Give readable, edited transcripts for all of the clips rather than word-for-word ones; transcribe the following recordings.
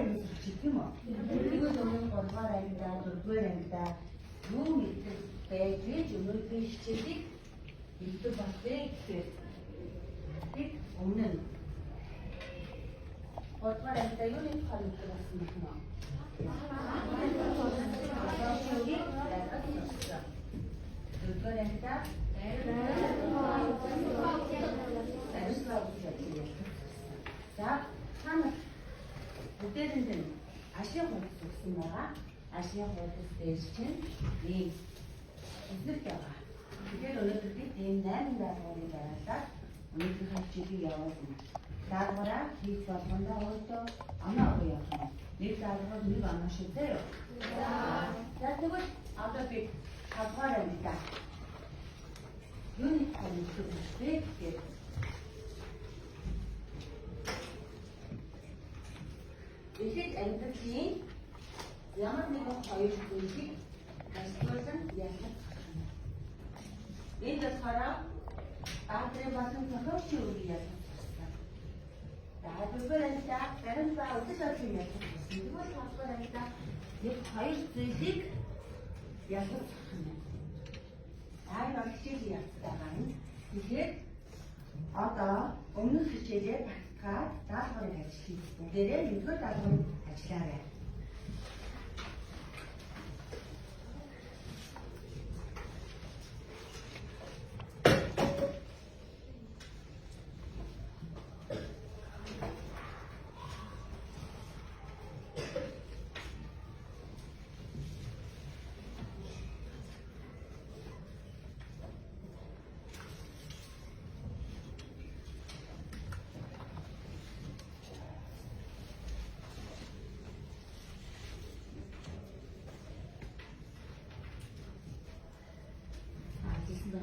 ангид хэлчих юм уу? Тэгвэл өмнө 3-р ангидаа 4-р ангидаа юу мэддэг байж гэж өнөөдөр хичээлийг хэлдэг болъё гэхээр тэг өмнө нь 3-р ангидаа юу нэг хэлдэг болсон юм уу? Dört ангидаа за та бүгдээрэнд нь ашиг хуудас өгсөн байгаа. Ашиг хуудас дээр чинь нэг эзэлт байгаа. Тэгэхээр өнөөдөр бид энэ 8 даалгаврыг дараалаад өнөөдөр хичээлийг явуулна. Даалгавраа хийж болгондоо өөртөө оноо өгөө явуулна. Нэг даалгавар нэг оноо шүү дээ. За тэгвэл одоо бид 5-р ангидаа юуны хэлдэг вэ гэхээр Эхлээд амьдралын ямар нэгэн хоёр зүйлийг ашиглуулан яах вэ? Энэ болохоор баатрын болон тохиолчийн үгийг яах вэ? За бүгдээр барин ба үдэл орлын яах вэ? Тэгвэл хавцаар ангидаа нэг хоёр зүйлийг яах вэ? Айн хичээл яах байгаа юм. Тэгэхээр одоо өмнөх хичээлээ практикаар даалгаврыг ажиллая. Бүгдээрээ нэгдүгээр даалгаврыг ажиллаарай.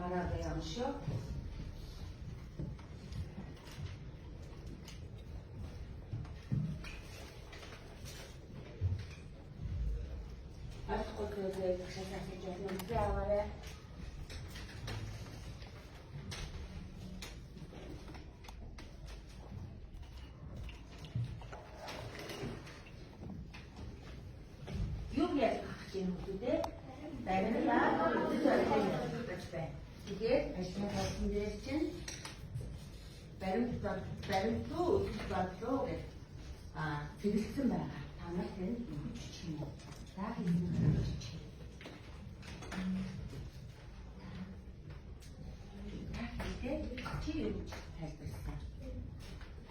гараагаа явна шүү. Асуултыг шалгах гэж байна. Юу яаж гарах юм бэ? Баримтаа үдэл орлын гэж байна. Тэгээд ажлын хавцан дээр чинь баримтуу үдэл бодлоо гэж зэрэгсэн байгаа. Та нар тэнд үгүйчих юм уу? За хийх гэж. Тэгээд чи юу гэж тайлбарласан?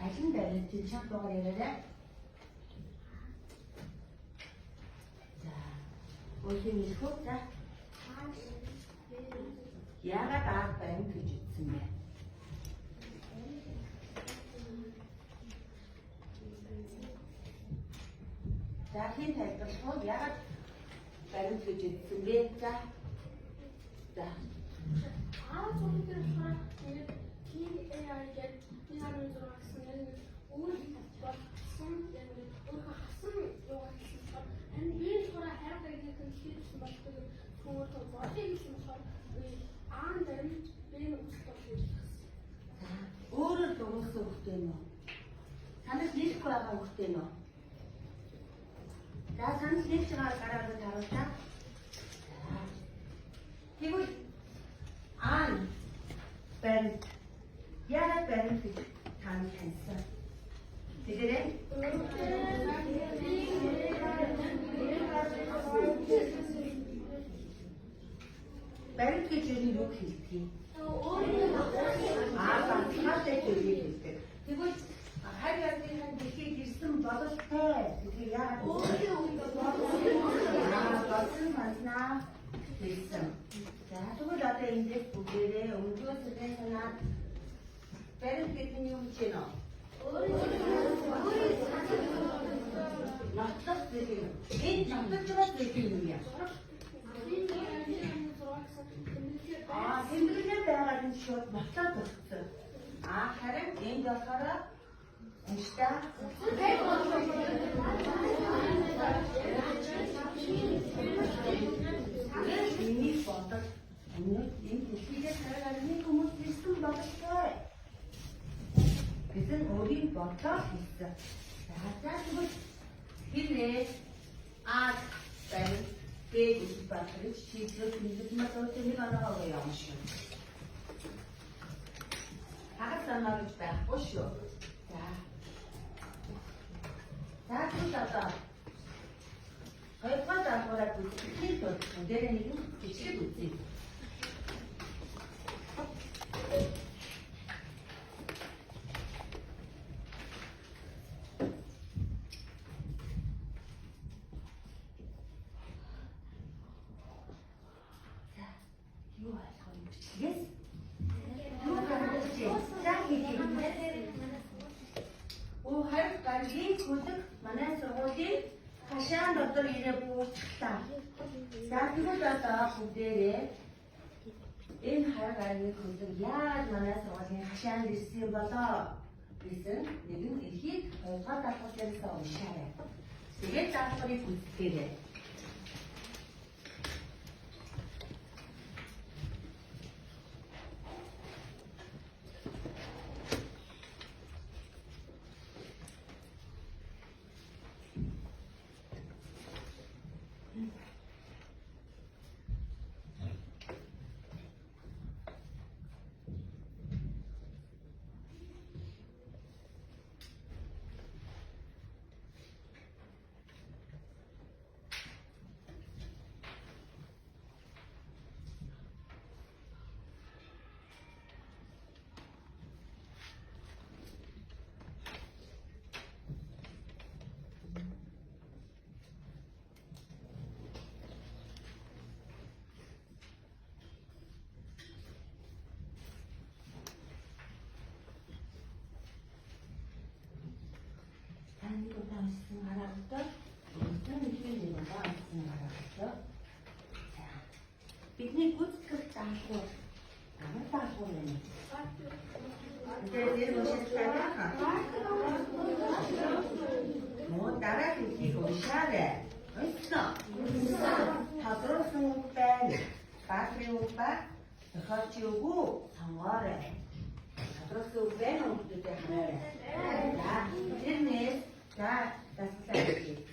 Ажлын баримтын шалтгаан яриараа. За өөрийн хэлхүү за яагаад арга баримт гэж ütсэн бэ? За хин тайлбарлах уу? Яагаад баримт гэж ütсэн бэ? За. Зургийн дээр болохоор тэгээд TAI гэдэг энэ зураг гэсэн нэг үйл болсон яг өөрөөр хасан яваад байгаа. Энэ ийм зураг хайр гэдэг нь хийсэн болдог зүгээр зургийг хийсэн болохоор аан баримт бэн үстэй хийсэн. Өөрөөр дууссан хөхтэй нөө. Танаас нийлэх байгаа хөхтэй нөө. За санал нийлж байгаа гараад харуултаа. Тэгвэл аан баримт яагаад баримт гэж тань таньсан? Тэгээрээ баримт гэж юу хэлдэг юм? Баталгаатай зүйлийг хэлдэг. Тэгвэл хайр ярдын дэлхийд ирсэн бололтой. Тэгэхээр яагаад болсон маннаа хэлсэн. За тэгвэл одоо эндээс бүгдээрээ өмнөдөө сэрхэн санаад баримт гэдэг нь юу гэж байна? Нотлох зүйл юм. Энэ нотлож байгаа зүйл юм яа? Тэмдэглэл байгаад нь шууд нотлоод өгсөн. Харин энд болохоор энэтэй миний бодол энэ дэлхийд хараад нэг хүмүүс ирсэн бололтой. Бид өөрийн бодлоо хийсэн. За тэгвэл Тэрнээс А байна. Б гэж батгаж чиглэл хэлбэл мөн нэг оноогоо явна шүү. Хагас санаа гэж байхгүй шүү. За тэгвэл одоо хоёрдугаар даалгавраа үзэхэд бол дээрээ нэг жижиг үзье. Юу болох вэ? Yes. Юу гаргаж байна? За хийх. Оо хайр гангийн хөдөг манай сургуулийн хашаан дотор ирээ буурчлаа. За тэгвэл одоо бүгдээрээ энэ хайр гангийн хөдөг яаж манай сургуулийн хашаанд ирсэн болоо гэсэн нэгэн эрхийг хоёрдугаар даалгавраас уншаарай. Тэгээд даалгаврыг үзтгээрэй. Ini kita mesti ngarap tu, kita mesti ni kita mesti ngarap tu. Piknik pun kertaku, apa taku ni? Jadi mesti sekarang kan? Mau darah tinggi gosha le, mesti. Terus sumpen, patri upa, terkacau sanggar le. Terus sumpen untuk terhadap. Jenis 자, 다시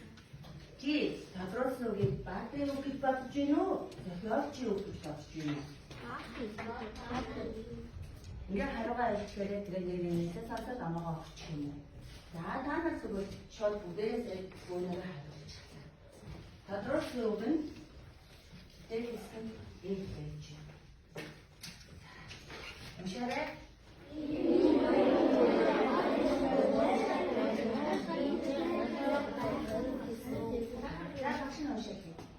지, 다들었어기 빠떼 오기 빠지노, 여기 오기 빠지노. 우리가 하러 가야 그래 들으니 세상에 넘어가 붙이네. 자, 다음에 쓰고 저 무대에서 오늘 하러 찾자. 다들었어기는 내리슨 얘기했죠. 무시하래?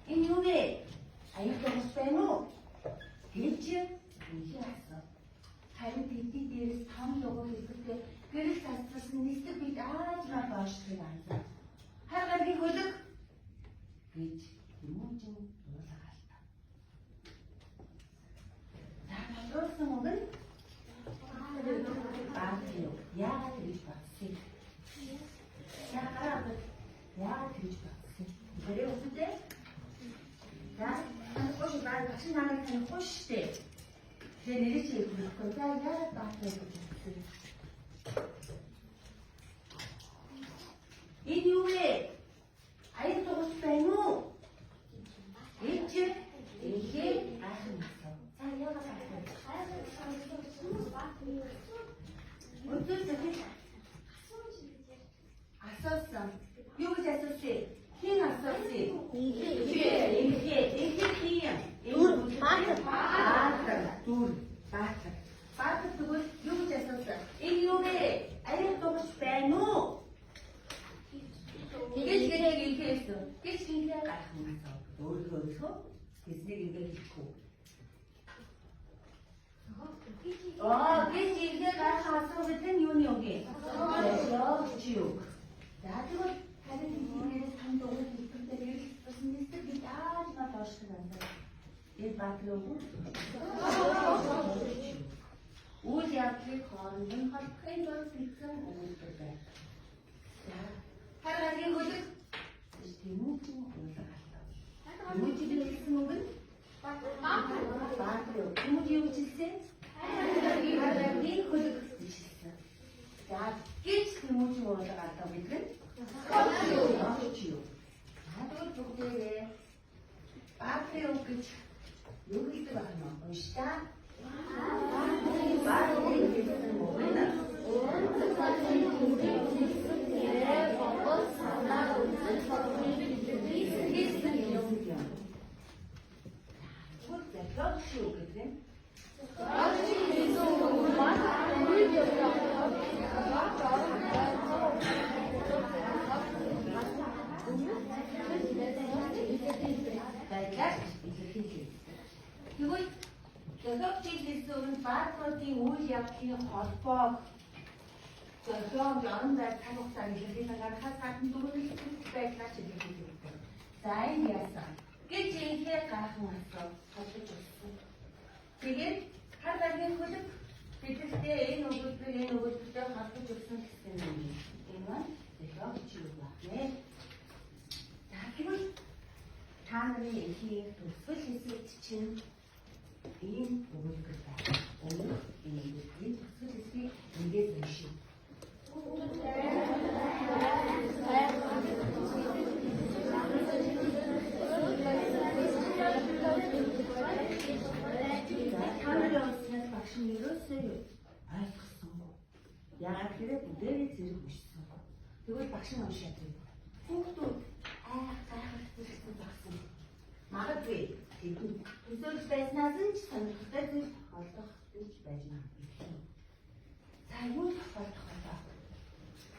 Энэ юу вэ? Аюултай хөстэй нү? Тэгж ийх яасан. Харин тэдний дээрээс том дугуй хэлбэртэй гэрэл тасалсан нисдэг бид аажмаар боочлыг анзаа. Харгагийн хөлөг гэж хүмүүжин дуулгаалта. За тодорхойлсон үг нь баатюу. Яагаад гэж батсан? Яагаад гэж батсан? Тэрээ үстэй? За, хош баа багш намайг тань хоштэй. Тэгээ нэрээ чи хэлэхгүй. За яагаад баатаа гэж батсан? Энэ юу вэ? Аян тугас байна уу? Эч эхээ ахын асуу. За яагаад баатаа? Өдөр зөвхөн асуусан. Юу гэж асуусан? Хин асуусан? Баатар тэгвэл юу гэж асуусан? Энэ юу вэ? Аян тугас байна уу? Тэгэж хэлсэн. Гэж хэлээ гарах юм асуу. Өөрөөр хэлснийг ингэж хэлэхгүй. гэж хэлээ гарах асуу гэдэг нь юуны үг вэ? Жоо. За тэгвэл харин хэлнээрээ тань дугуй хэлбэрээр бас нисдэг бид аажмаар боочлоо байна. Энэ батлуу үйл явдлыг хооронд нь холбохын тулд бичсэн өгүүлбэр байна. За харин хөлөг тэмүүжин уулгаалтай. Тэмүүжин гэсэн үг нь батлуу. Тэмүүж юу гэж хэлсэн? Харин хөлөг гэж хэлсэн. За гэж тэмүүжин уулгаалтай гэдэг нь Зохиогч юу? Тэгвэл бүгдээрээ Баатарын үг гэж юу гэдэг байна вэ? Уншдаа. Баатарын гэсэн үг нь зохиогч юу гэдэг нь? Тэгвэл зохиогчийн хэлсэн үг нь баатруудын үйл явдлын холбоог зохиог орон зай цаг хугацааг илэрхийлж гаргахаас гадна дөрвөлт байдлаар чиглүүлдэг. За энэ яасан гэж инхээр гарахан асуу холбож өгсөн. Тэгээд хар гаргийн хөлөг бидэртээ энэ өгүүлбэртэй холбож өгсөн гэсэн юм. Энэ маань зохиогч юу байна? За тэгвэл та нарын эхийн төгсгөл хэсэгт чинь ийм өгүүлбэр байна. Өнөө энэ өгүүлбэрийн төгсгөл хэсгийг ингээд уншия. Танарын онцнаас багш нь ерөөсөө ойлгосонгүй. Яагаад гэвэл бүгдээрээ зэрэг уншсан. Тэгвэл багш нь уншаад байв. Хүүхдүүд гайхалтай зүйлсэн багсан. Магадгүй тэдний төсөөлж байснаас нь ч сонирхолтой зүйл олдох гэж байж магадгүй. За юу тохиолдох вэ?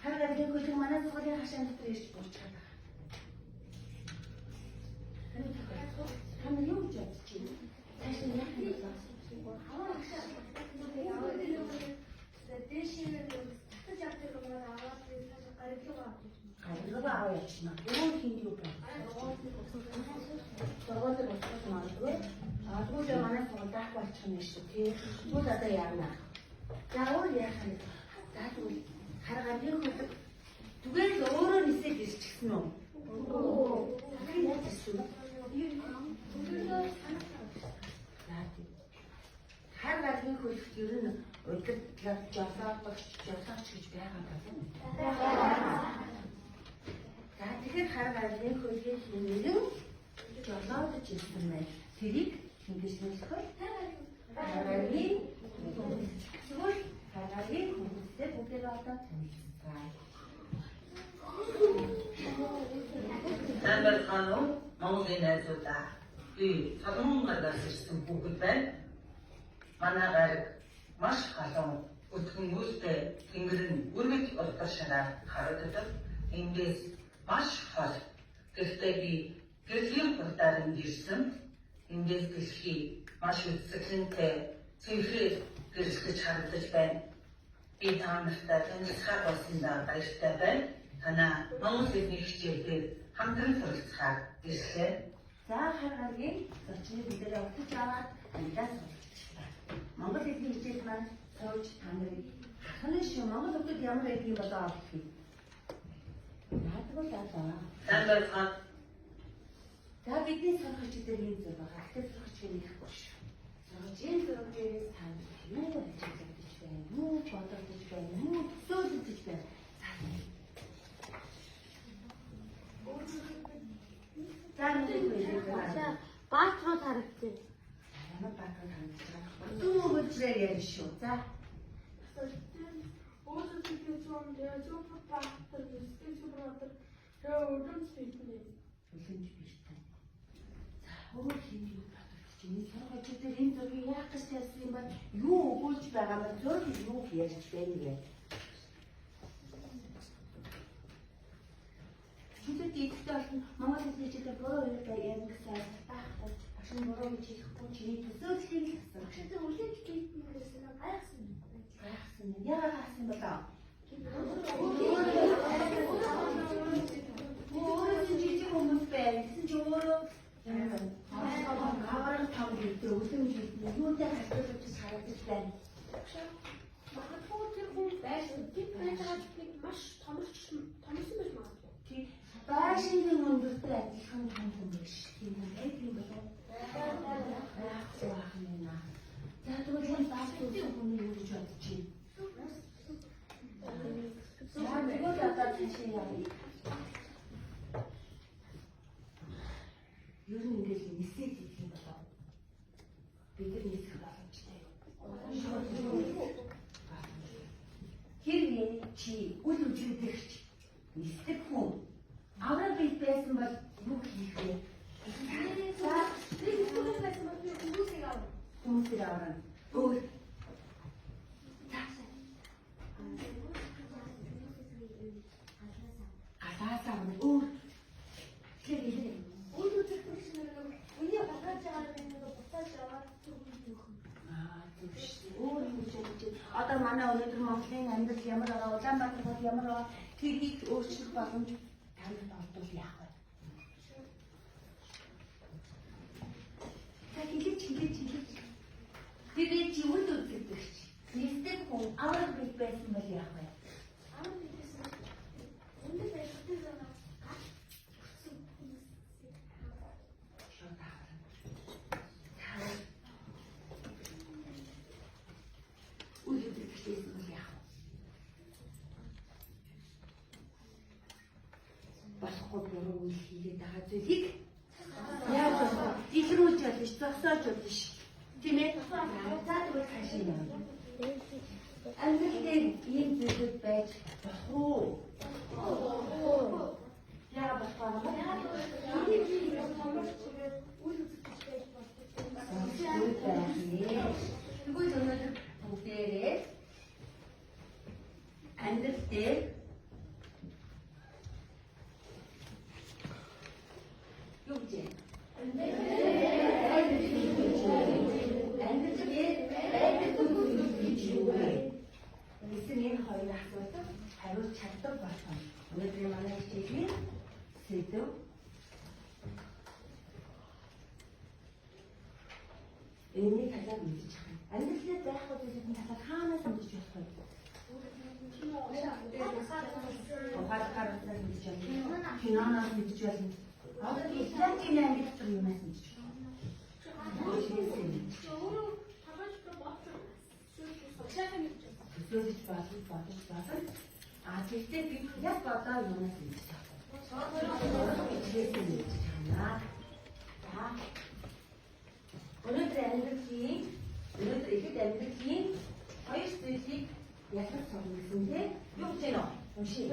Хар гаргийн хөлөг манай сургуулийн хашаан дотор ирж буучаад байгаа. Хамаа юу гэж бодож байна? Цааш нь яах вэ? Хаваа хашаа. Дэшээ татаж авдаг юм аа аваад гариглага авдаг. Гариглага аваа явчихна. Өөр хин юу бэ? Сургууль болох магадгүй. Тэгвэл манай сургууль даах болчих юм шүү тий. Тэгвэл одоо яана. За өөр яах вэ? За тэгвэл хар гаргийн хөлөг түгээр л өөрөө нисэж ирчихсэн үү? Яаж ирсэн? Хар гаргийн хөлөгт ер нь удирдлага жолоодогч гэж байгаа юм. За тэгэхээр хар гаргийн хөлгийн нэрэн жолоодож ирсэн байна. Тэрийг ингэж нэлэхгүй. Хар гаргийн хөлөг харагийн хүмүүстэй бүгдээ одоо танилцсан. Самбар хаан Монголын найзуудаа би Соломон гараас ирсэн бүгд байна. Манай гараг маш халуун өтгөн үлдээ тэнгэр нь үргэлж уртар шараар харагддаг. Эндээс маш хол. Гэхдээ би гэрлийн хурдаар ирсэн. Эндээс дэлхий маш үсгэлэнтэй цэврээр гэрэлтэж харагдаж байна. Би та нартай танилцахаар болсондоо баяртай байна. Танаа Монгол хэлний хичээлээр хамтран суралцахаар ирлээ. За хар гаргийн зочныг бүгдээ утаж аваад андаас суралцчихлаа. Монгол хэлний хичээл маань сууж та нарыг хахны шүү Монгол хэлд ямар байдгийг болоо авах юм. Наадгүй даа. Самбар хаан За бидний сурагчдаар ийм зүйл байгаа. Ахлах сурагчийн нэхгүй шүү. Сурагчийн зураг дээрээс та юу ажиллаж байна? Юу бодож байна? Юу төсөөлж байна? За нэг Баатрууд харагдав. ямар баатрууд харагдаж байгаа. Зүүн хөлжрээр ярина шүү. За Өөсөө тийм юм дээр зөвхөн баатар үстэй зөвхөн өрөнд спийтээ. үлэнж биштэй. За өөр хин юу бодож чинь сурагчдаар энэ зургийг яах гэж ярьсан юм бэ? Юу өгүүлж байгаа юм бэ? Зургийг юу ярьж байна вэ? Чүлээ дийдтэй болсон Монгол хэлний хичээлээр буруу үедээ юм гэсэн байхгүй. Багш нь буруу гэж хэлэхгүй чиний төсөөллийг л асуух. Тэгтээ үлээж битнээс гайхсан. Гайхсан юм. Яагаад гайхсан болоо? Өөрөө жижиг хүмүүс байна. Гэсэн чи өөрөө аварга том гэдэг үлэмж хэлний юутай харьцуулж харагдаж байна. Магадгүй тэр хүн байсан. Тэд байж маш томорсон байж магадгүй. Тий. Баашингийн өндөртэй адилхан том хүн биш. Тийм үү болоо. Яах вэ наа? За тэгвэл энэ баашингийн хүний юу гэж бодож байна? За тэгвэл одоо тийш явъя. бид нар нисэх боломжтой. Хэрвээ чи үл үзэгдэгч нисдэг хүн аврал бий байсан бол юу хийх вэ? Хүмүүсийг аврал. Өөр асаасаа өөр хэлээ. Өөр юм чинь одоо манай өнөөдөр Монголын амьдрал ямар байгаа, Улаанбаатар бол ямар байгаа, тэрийг өөрчлөх боломж танд олдвол яах вэ? Та хэлж. Тэрээ чи үл үзэгдэгч. Нисдэг хүн аврал бий байсан бол яах вэ? Болохгүй буруу үйл хийгээд байгаа зүйлийг яаж илрүүлж болно ш, зогсоож болно ш. Тийм ээ? Заавал хашиг юм. Амьдралын ийм зүйлүүд байж болох уу? Яа болох вэ? Тэгвэл өнөөдөр бүгдээрээ амьдрал дээр юу гэж энэ хоёр асуултад хариулж чаддаг болсон. Өнөөдөр манай хичээлийн сэдв энэ талаар мэдчих юм. Амьдралд байх зүйлийн талаар хаанаас мэдчих болох вэ? Ухаалгаар мэдчих юм. Киноноор мэдчих юм. Одоо исламын ангид юмас мэдчих юм. Сөөлж бодож. Тэгтээ би яг одоо юмас мэдчих юм. Өнөөдөр ихэд амьдралын хоёр зүйлийг ялгаж сурна гэсэн тийм юу гэж байна? Уншия.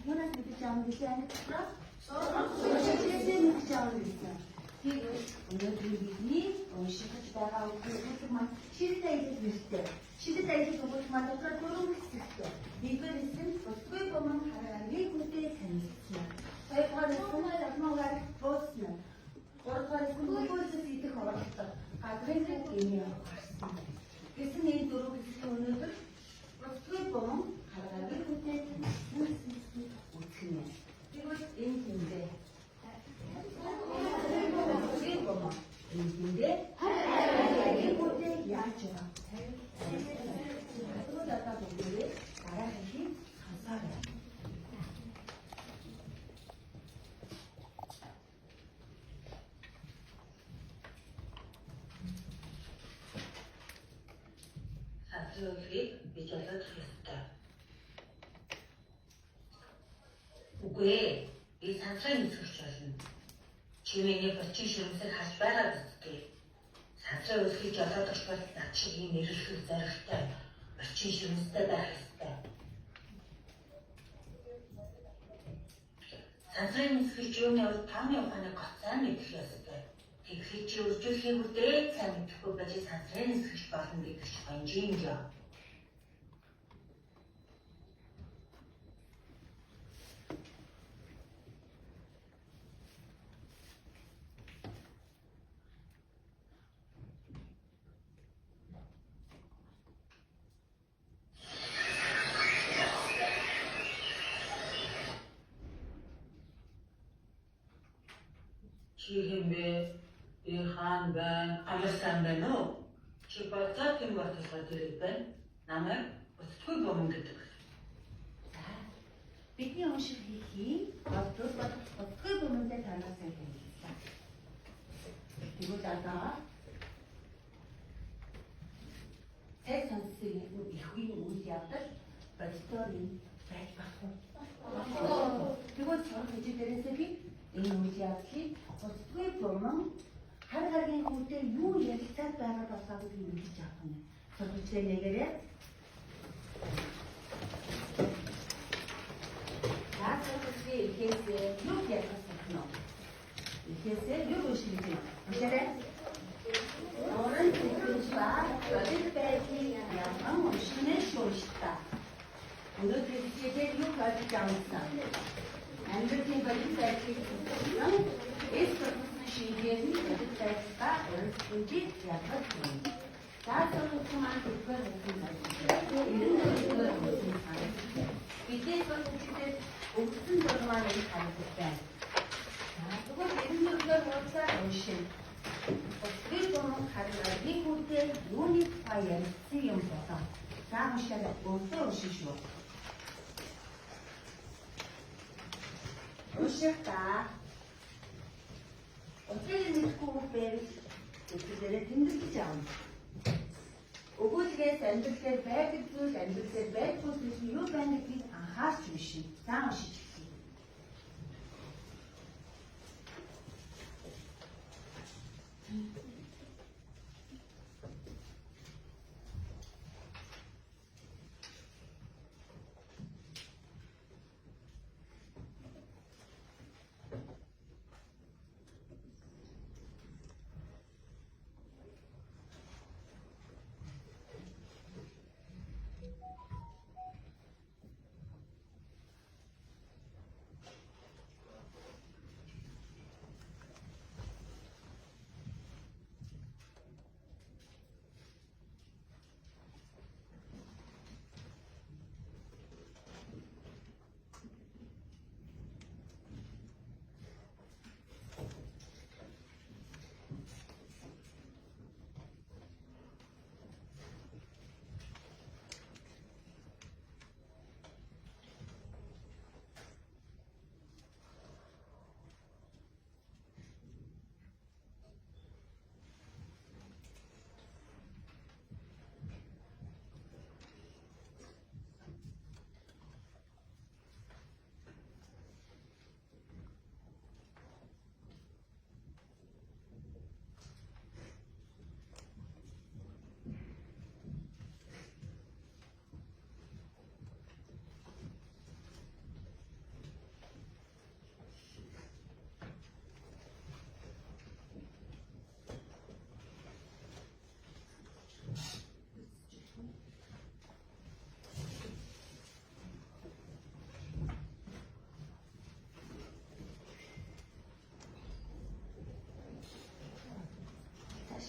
Юунаас мэдэж авах гэж байна? Соёлын мэдэж авах гэж байна. Тэгээд өнөөдөр бидний уншиж байгаа үгүүд маань шилдэг ажил хэрэгтэй. Шилдэг ажил өгөх маань дотроо дөрвөн хэсэгтэй. Нэгдүгээр хэсэг нь бүсгүй бомон хараагийн үедээ танилцсан. Хоёрдугаар хэсэг нь захмаагаар буусан. Гуравдугаар хэсэг нь бүсгүйс идэх оролцоо. Гадрын гэмээр гарсан. Гэсэн энэ дөрвөн хэсэг өнөөдөр бүсгүй бомон хараагийн үедээ танилцсан. Тэгвэл энэ хүндээ хараагийн үедээ яаж байгаа? Тэгвэл одоо бүгдээ дараа хийх хасаа санслуулгыг бий болгох ёстой. Үгүй ээ, би санслын нисгэж болно. Чимээний бочин ширмсэг хас байгаа биз. Санслын үлхийж олоод очвол над шиг юм нэрэлхэг зоригтой бочин ширмстэй байх ёстой. Санслын нисгэж юуны үед таны ухааны гоцоо мэдэх ёстой. Тэгэхээр чи үржүүлэхийг үдээд сайн мэдэхгүй байж санслын нисгэж болно гэдэг ч гонжин юм. Чи хэмбэ би хаан байна, амарсан байна уу? Чи бацаа тийм баталгаа дэрэг байна. Намайг өсөлтгүй бомон гэдэг. За бидний уншиг хийхий бодвол бодгой хүмүүстээ танаас хэлсэн. Тэгвэл одоо цай сонсыг их үеийн үйл явдал бодисторын байж багтав. Тэгвэл цааш хичээлээрээ би энэ үйл явдлыг бодгой бомон хар харгийн хүүтэй юу ярилцаад байгаа болохыг мэдэж авах юм. Сургуулийн нэгээрээ Яагаад ихээсээ юу ярих вэ? Ихээсээ юу үшиж байна? Үшээрээ орон зүйч ба бодит байдлыг ямар уншнээ шууштай. Өнөөдөр хичээлээр юу хийж авсан? Амьдралын бодит байдлыг тусгасан эсвэрсэн шинжээний бодит байдлаа орон зүйч яагаад юм? Заавал хүмүүс зөвхөн бидний бодитээр өгсөн дурмаар энэ харагдаж байна. Тэгвэл энэ нүгээр уулзаа уншин. Өсвөр бомон хараад нэг үедээ юуны тухай ярьсан юм болоо. Заавшаа өөртөө уншин шүү. Уншихтаа. Өсвөр мэдгүй байвал өсвөрөө тэмдэглэж авна. Өгүүлгээс амьдралээр байдаг зүйл амьдралээр байхгүй зүйл юу байна гэдгийг анхаарч уншин. За уншиж эхлэе.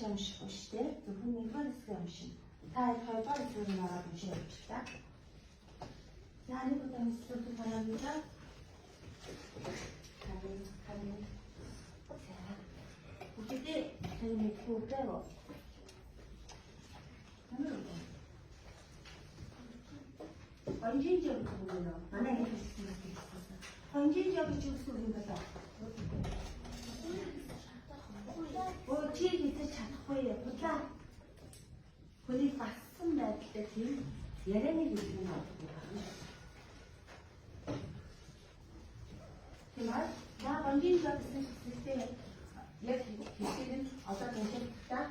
Унших шүү дээ. Зөвхөн нэгдүгээр хэсгээ уншин. Та хоёрдугаар хэсгийг ороод уншиж явж та. За нэг удаа хэсгийг хараад байгаа. Харин. За. Үгүй ээ нэг хүүтэй. Онжин жоо гэх юм уу? Манай нэг хэсэг хэлсэн. Онжин жоо гэж юу гэсэн юм бэ? Чи хийж чадахгүй яа. Хүнийг бассан байдлаар тийм ярианы хэлбэр авдаг байна. Тэгмээ наа бангийн жагсан систем яг хэсэг нь одоо төвшөлттэй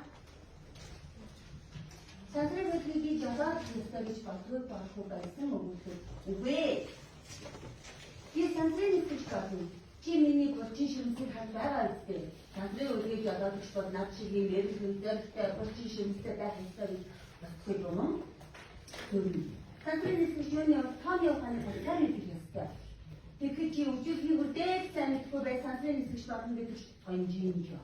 сандрын хэлхийг жагаад хэвээр гэж бодгүй болохгүй байсан өгүүлэх. Үгүй. Би сандрын хэлхийг бодсон. Чи миний булчин шимсийг хад байгаа үстэй. Сандрын үлгийг жагаад гэж бод над шиг юм ярих үйлдэлтэй булчин шимстэй байх хэвээр бодгүй юм. Сандрын хэлхийг юуны тооны ухааны хатаар хэлэх ёстой. Тэгэхээр чи өчигний үдээд сайн мэдгүй бай сандрын хэлхийг бодсон гэдэг гонжин юм.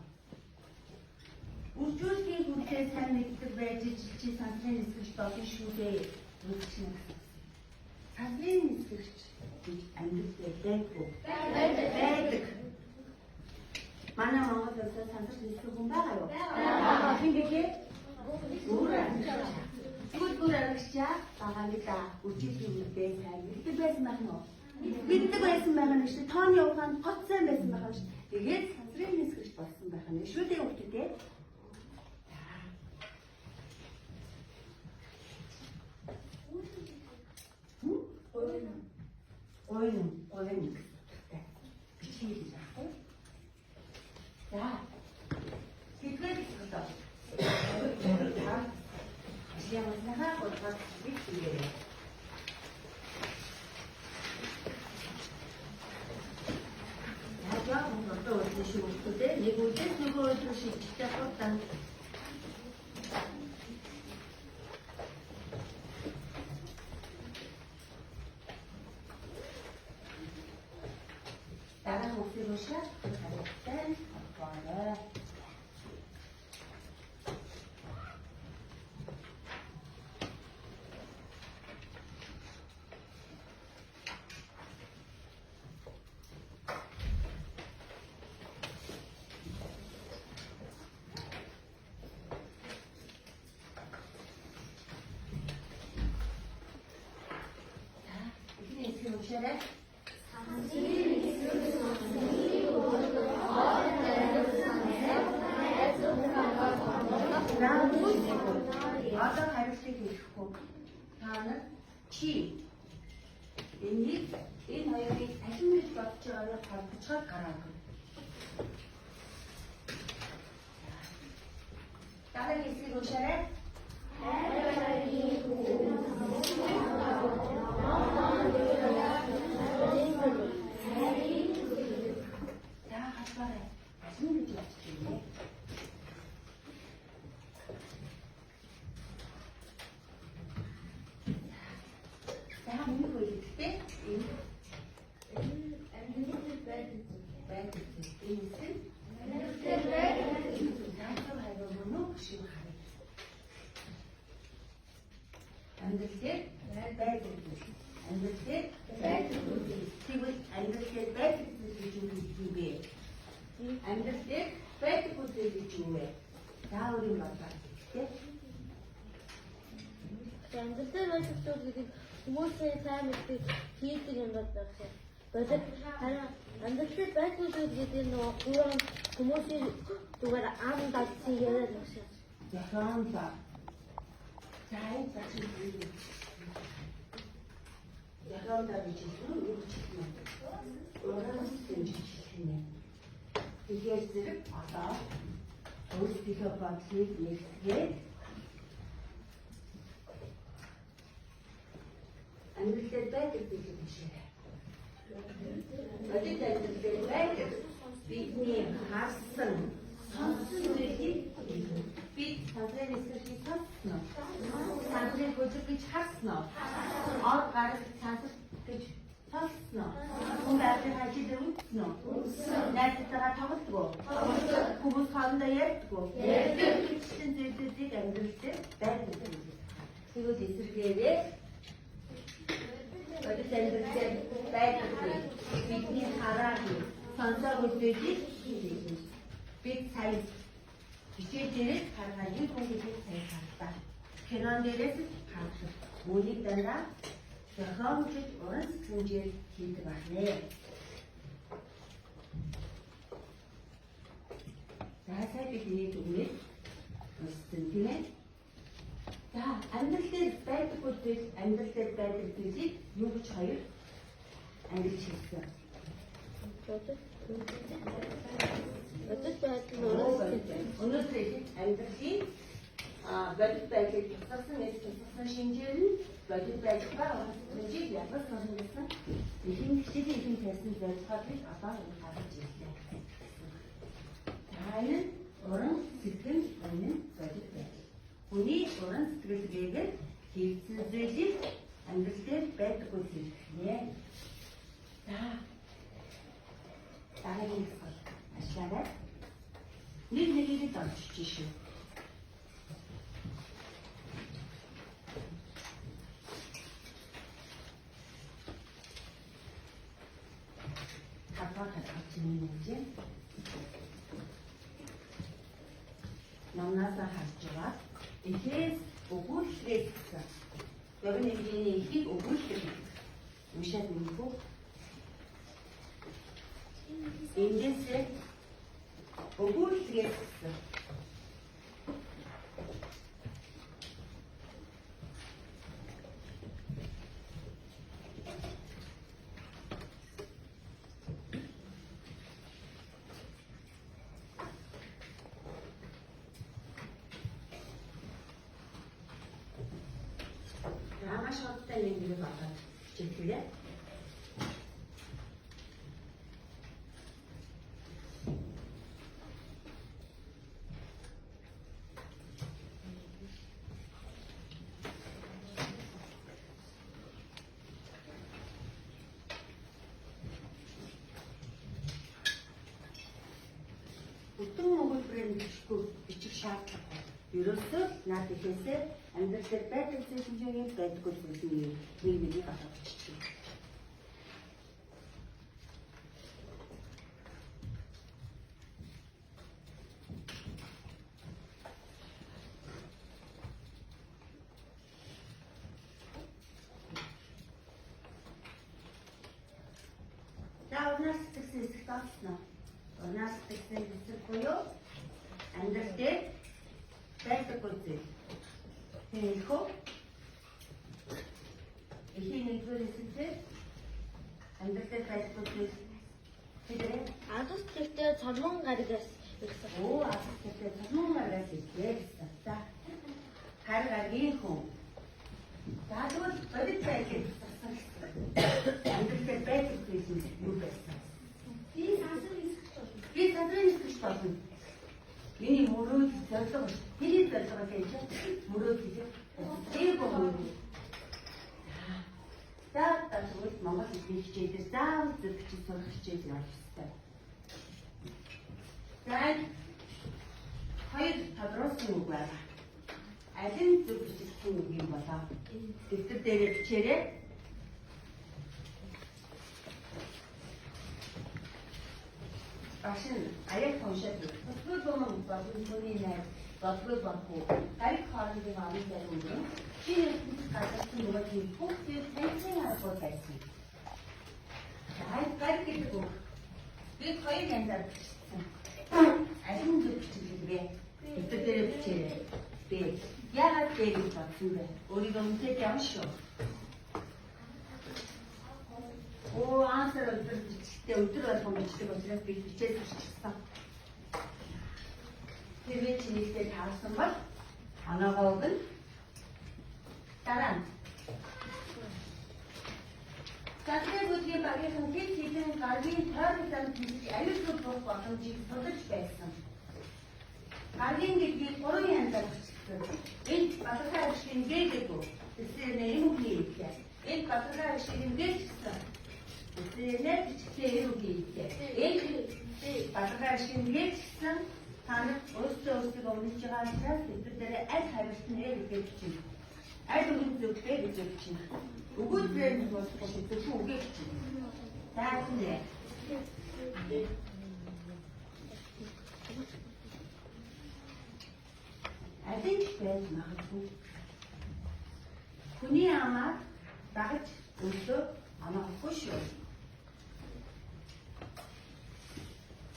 Үржүүлгийн хүнтэй сайн мэддэг байж чи сандрын нисгэж болно шүү дээ. Үржүүлсэн. Сандрын нисгэж гэж ангилдаг байхгүй. Байдаг. Манай Монгол улсад сандрын нисгэх хүн байгаа юу? Байгаа. Хин гээ? Гүр аргачлаа байгаа л да. Үржүүлгийн хүнтэй сайн мэддэг байсан байх нь. Мэддэг байсан байгаа нь шүү. Тооны ухаанд гот сайн байсан байгаа шүү. Тэгээд сандрын нисгэж болсон байх нь шүү дээ хүүхдүүд. Ойн гэхтэй. Бичиж яах вэ? За. Тэтгэл гэдэг. Ашиамаас нахаа болоод бичээрэй. Яг одоо өөрөөр шүүхтэй нэг үдээс нөгөө өдөр шийдчихтэй хурдан. Дараа хүүхдийн уушаа харагдсан байна. 이렇게 오셔라. Одоо хариултыг хэлэхгүй. Таана чи энэ хоёрыг дахин гэж бодож байгаагаа тавьчихад гараагүй. Дараагийн хэсгийг уншаарай. Хүмүүсийн сайн мэддэг хийдэг юм байна. Бодит хараа амьдрал байхгүй гэдэг нь нөгөө хүмүүсийн зүгээр ам дагсан яриад байна. Яхан ба. Зай бачин үү. Яхан да гэж юу чигнэ. Өөрөөс тэнцчихнэ. Тэгээд зэрэг одоо өөрсдийнхөө бодлыг нэгтгэгээд амьдрал байдаг гэж хэлжээ. Бодит амьдрал байдаг. Бидний харсан сонсон зүйлийг бид сандрын эсрэг сонсноо. Сандрын хөдөлгөж гэж харсноо. Ор гарах цаасар гэж сонсноо. Хүн байдлыг ажил өгснөө. Найзтайгаа тоглодгоо. Хүмүүс хоорондоо ярьдгоо. Гэсэн зүйлүүдийг амьдралдээ байдаг. Тэгвэл эсрэгээрээ бодит амьдрал байдаг. Бидний хараад сонсоогүй зүйлийг бид сайн хичээл дээрээс харахад энэ хүмүүсийг сайн харлаа. Кинон дээрээс харах. Үүнийг дандаа зохиомжтой уран сэтгэмжээр хийдэг байна. За сая бидний дүгнэлт өссөн тийм ээ. За амьдрал дээр байдаггүй зүйл, амьдрал дээр байдаг зүйлийг юу гэж хоёр ангилж хэлсэн. Өнөөдөр амьдралын бодит байдлыг тусгасан шинжээр нь бодит байдлаар хэмжээг ягс сонирхсан ихэнх хичээлийн тавьсан зорилгыг одоо гаргаж ирлээ. Тань уран сэтгэл үнэн бодит байдал. Хүний уран сэтгэлгээгээр хийгдсэн зүйлийг амьдрал дээр байдаггүй хэлнэ. За дараагийн хэсэг ашиглаад нэг дончиж шүү. Намнаасаа харж байгаа эхээс өгүүлэлээс гэсэн. Гэрэн хэмжээний эхийг өгүүлэлт уншаад мэдэх үү? Эндээсээ өгүүлэлтээс гэсэн. Шаттай нэг байгаа чиглэлээ. Бүтэн өгүүлбэрийн бичих шаардлага. Ерөөсөө наад ихээсээ амьдрал дээр байдаг зүйлийг байдаггүй зүйлийг нэг авах гэж байна. За унаас тэгсэн хэсэг тооцно. Унаас тэгсэн хэсэг буюу амьдрал дээр байдаггүй зүйл. Тэгэхүү эхний нэгдүгээр хэсэгтээ амьдрал дээр байдаггүй зүйл. Тэгээд Адус тэгтээ цормон гаригаас ирсэн. оо адус тэгтээ цормон гаригаас ирсэн. За хар гаргийн хүн. За тэгвэл бодит байдлыг тусгасан гэсэн. Амьдрал дээр байдаггүй зүйл юу байсан? Би сансар хэлж болно. Миний мөрөөд зорилго тэрийг зорилго гэж мөрөөд гэж тэр гомоо. За тэгвэл Монгол хэлний хичээлээр заавал зөвхөн сурах хичээл явах хэрэгтэй. За хоёр тодорхойлсон үг байна. Аль нь зөв бичсэн үг юм болоо? Дэвтэр дээр бичээрэй. Ашин аяг тоншаад төсвөр бомон багын хүний найз бодгол баггүй гариг хоорондын амын дээр шинэ гадагсан нөгөө тийм бүгд тэнцэн арга байсан. Гариг гэдэг үг би хоёр янзаар бичсэн. Алин зөв бичсэн бэ? Дэвтэр дээр бичээрэй. Би яагаад гэж бодсон бэ? Өөрийгөө үнтэй явна шүү. Оо ансаар өдөр болгон бичдэг учраас би бичээд бичсэн. Тэрвээ чинийхтэй таарсан бол оноогоог нь дараа нь. Задрын бүлгийн багийнхан хэд хэдэн гаргийн тойролцоог бичиж аюулгүй болох боломжийг судалж байсан. Гаргийн гэдгийг 3 янзаар бичсэн. Энд баталгаа ашигын гэдэг үү? Тэсээр нэр үгүй хэлээ. Энд баталгаа ашигын гэсэн. Тэсээр бичсэн үг хэлээ. Энд баталгаа ашигын гэсэн танад өөрсдөө өмнөж байгаа учраас тэдгээр аль хариулт нэр гэж бичнэ. Аль үгүй зөвхөн гэж бичнэ. Өгүүлбэр нь болохгүй зөвхөн үгээ бичнэ. Таатнэ. Адил байж магадгүй. Хүний амаар дагаж өглөө амаахгүй шүү.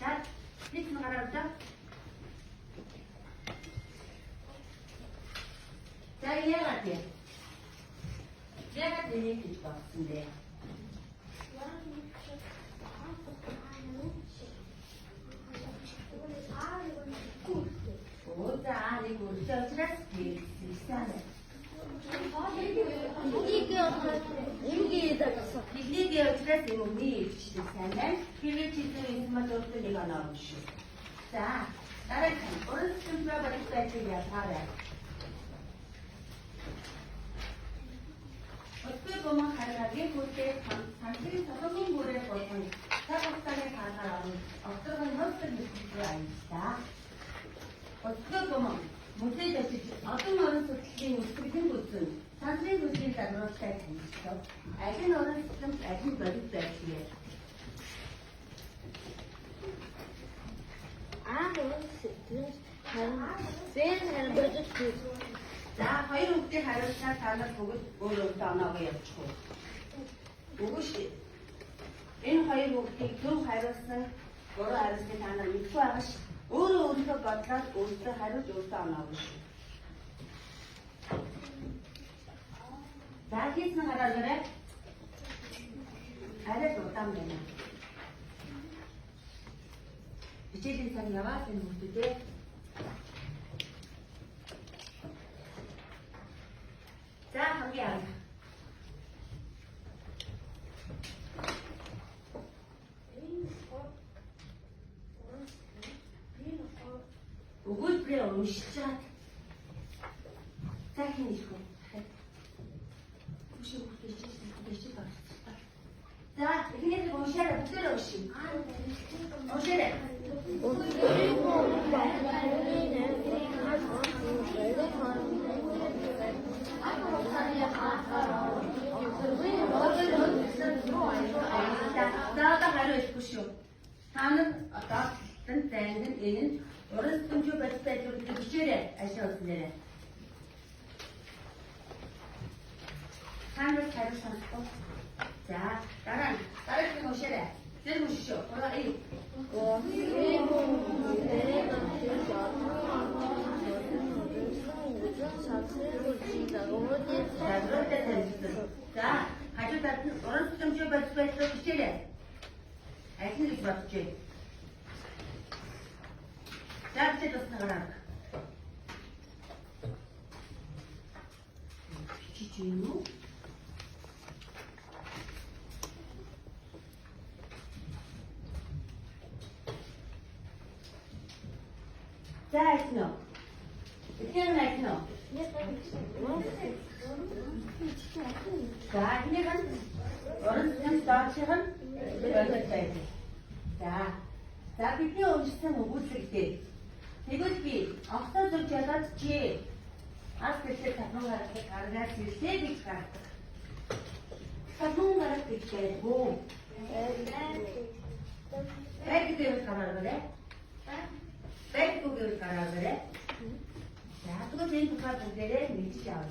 За, бид нагараа. За гэж бодсон бэ? Өөзөө нэг үлдээ учраас хэлсэн. Билегээ учраас юм уу хийчихсэн сайн байна. Хэрвээ чи зөв юм бол өөртөө нэг оноо өгнө шүү. За, дараагийн өөрсдөө барих байдлыг ялгаарай. Өсвөр бомон хараагийн хүүтэй санхүүгийн цогцолын бүрээр болсон цаг хугацааны хаалгаар орно. Огцоргон нөөцөр мэдээлэл аяллаа. Өсвөр бомон музейд очиж олон орон судлалын өсвөрийн бүсэн санхүүгийн бүсийн загвартай танилцсан. Ажин орон систем ажин бодит байдлыг. За, хоёр хүүхдийн хариуцлага танаас бүгд өөр өөртөө оноогоо явуучих уу? Үгүй шүү. Энэ хоёр хүүхдийг зөв хариулсан, буруу хариулсан танаа мэдгүй байгаа шүү. Өөрөө өөртөө бодлоод өөртөө хариулж өөртөө оноогоо шүү. За, хийсэн хараагаарай. Арай удаан байна. Хичээлийн цаг яваад энэ хүүхдүүдээ за хамгийн анх өгүүлбэрээ уншиж чад за хин их үү за эхнийх уншаарай бүгдээрээ уншия уншаарай Заавал хариулахгүй шүү. Та нар одоо тань зайнд энэ нь уран сэтгэмжүү бодит байдлыг бичээрэй ашигласан нэрээ. Та нар хариу санахгүй. За дараагийн уншаарай. Тэр уншиж шүү. За, хажуудад нь уран сэтгэмжүү бодит байдлыг бичээрэй. Ажил гэж бодож байна. За, чи тусна гараа. Бичиж юм уу? За, айтно. Эхнэр айтно. За, энэ гэн уран сэтгэмж доочих нь бодит байдал. За бидний уншсан өгүүлбэртэй. Тэгвэл би огцоо зүг ялаад чи ас гэхээ таван гаргаж ирлээ гэж гаргадаг. Таван гарах гэж байдгүй. Бэгдээ гаргаарай. Бэгдээ гаргаарай. За тэгвэл энэ тухай бүгдээрээ мэдчих яав.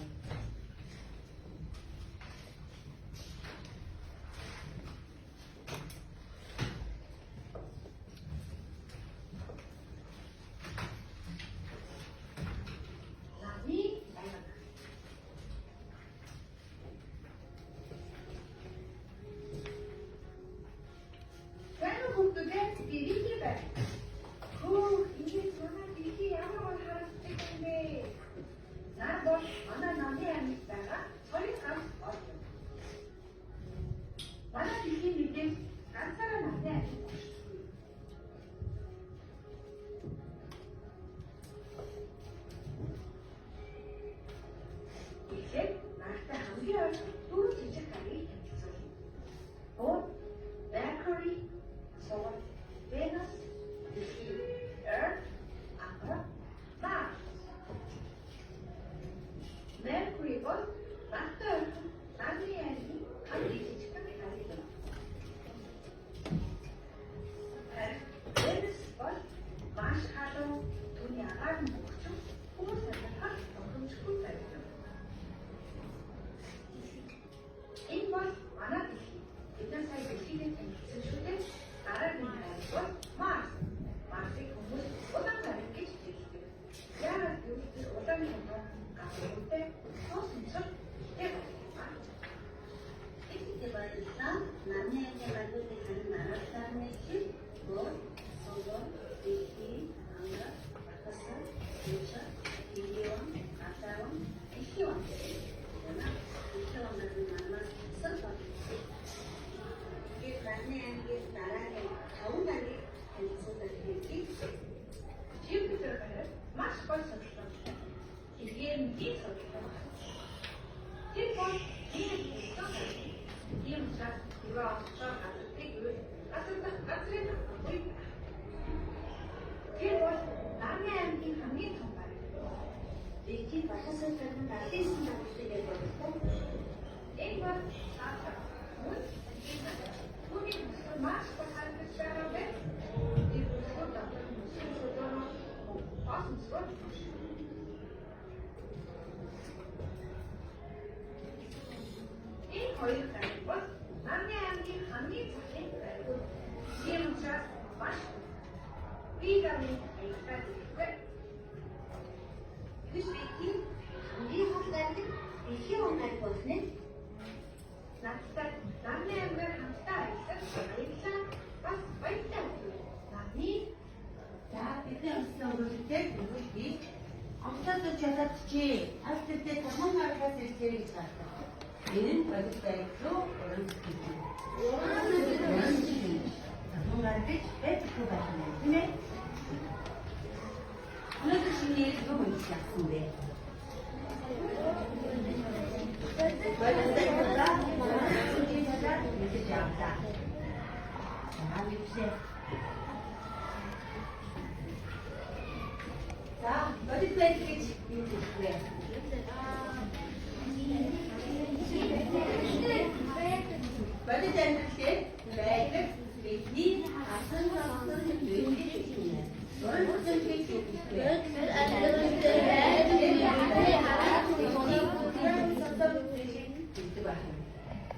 гол судалгаа. Эдгээр нь бие судалгаа. Тэр бол ийм цаг юу авчаар гаддаг үйл газрын үйл. Тэр бол Нарны аймгийн хамгийн том баг. Эдгээр боловсон төрлийн ардын байгууллагыг бодлоо. Энэ бол цаашаа мөн түүний маш бахархаж байгаа бэ. Тэр бол доктор Мөсөөрөө баасан. Энэ хоёр тань бол Нарны аймгийн хамгийн цахим байгууллага. Тийм учраас маш бигами айтаад байна. Тэсвийн хамгийн хатдаг эхийн онлайн болны надтай Нарны аймгаар хамтдаа ажиллаж баярлалаа. Бас баярлалаа. Нарны за бидний өссөн үргэлжлэлтэй үргэлжлэе. Амтад чадчихжээ. Аль хэдийн таман гаргаас ирсээр гэж байна. Энэ нь бодиттой руу орон зүйн. Таман гаргаж бэтгэв байна. Тийм ээ. Өнөөдөр шинэ юу хийж явсан бэ? Бодиттой гэж явлаа. Амжилт. За, бодиттой гэж юу гэж вэ? Бодит амьдралээ байдаг бидний асан тасан зүйлийг хэлнэ. Уран бүтээлийг хэлнэ.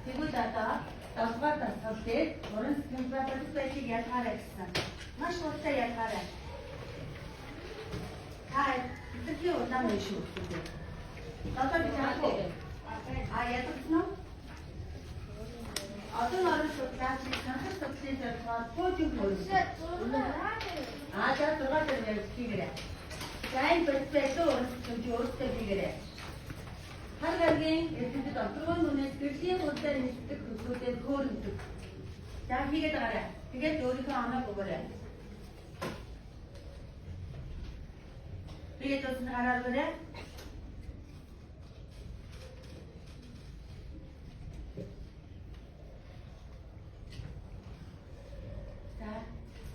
Тэгвэл одоо долгоор тасгалдээ уран сэтгэл бодит байдлыг ялгаарай гэсэн. Маш хурдан ялгаарай. Хай, тэтгэл удаан биш үү? Одоо би яах вэ? Ядсан уу? Одоо орон судлаач санхүү судлалын зорилгоор кодинг хөрсөн. За 6 дээр хийгээрэй. За энэ бодиттой уран сэтгэл өөртөө хийгээрэй. Хар гаргийн эцэд доторгон нүнээс гэрлийн хурдаар нисдэг хөдөлгөөд хөөрөндөг. За хийгээд байгаарай. Тэгээд өөрийнхөө амийг өгөөрэй. Тэгээд өснө хараарай.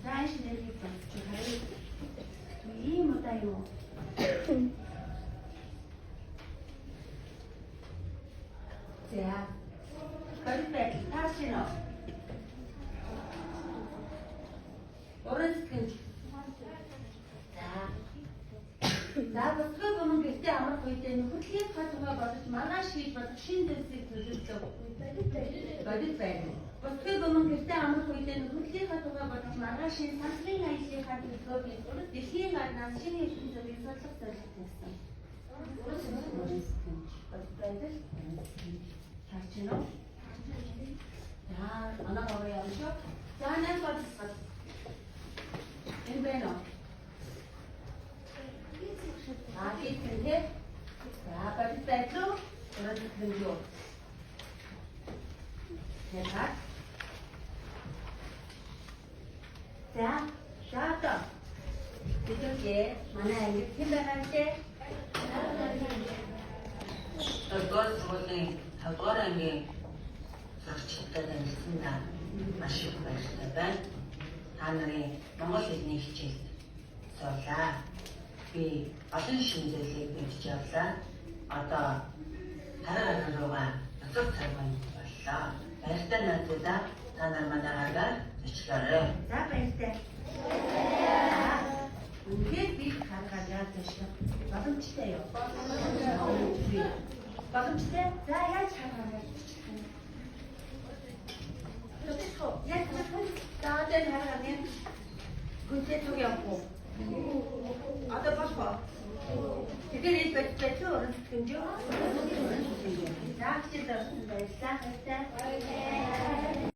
За шинэлийг бодчих харъя. Ийм удаа юу? За. Баримт таашино. Уран сэтгэл. За босгоо гомн гэртээ амрах үедээ нөхөрлөлийн хатгаа бодож маргааш хийж болох шин дэвсийг төлөвлөв. Бодит байна. Босгоо гомн гэртээ амрах үедээ нөхөрлөлийн хатгаа бодож маргааш шин санхрын аяллахаа төлөвлөв. Дэлхийн гаднаас шинэ ертөнцийн зөвлөгийг судлах зорилготой байсан. Бодит байдал. Харчно. За анаа аваа явж. За нэг бодис. Энэ байна. Тэгтээ бодит байдлаа уран сэтгэл. Яагаад? За шаата. Тэгэлээ манай ангид хэн байгаа вэ? Одоос болон хавгаар ангийн сурчлагтай амьдсандаа маш их баяртай байна. Та нарын монгол хэлний хичээлд суулаа. Би олон шинэ зүйлийг мэдж явлаа. Одоо хараа руугаа өдөр цагаан боллоо. Баяртай найзуудаа та нар манай харгаар зочлоорой. За баяртай. Үнэхээр би харгаа яаж зочлох боломжтой юу? Боломжтой. За яаж харгаа зочлох вэ? Яг таадын харгаа нэг гүнтэй түг явах. Одоо босгоо. Тэгэхээр энэ бодиттой уран сэтгэмж юу? За чи дөрөв баярлалаа.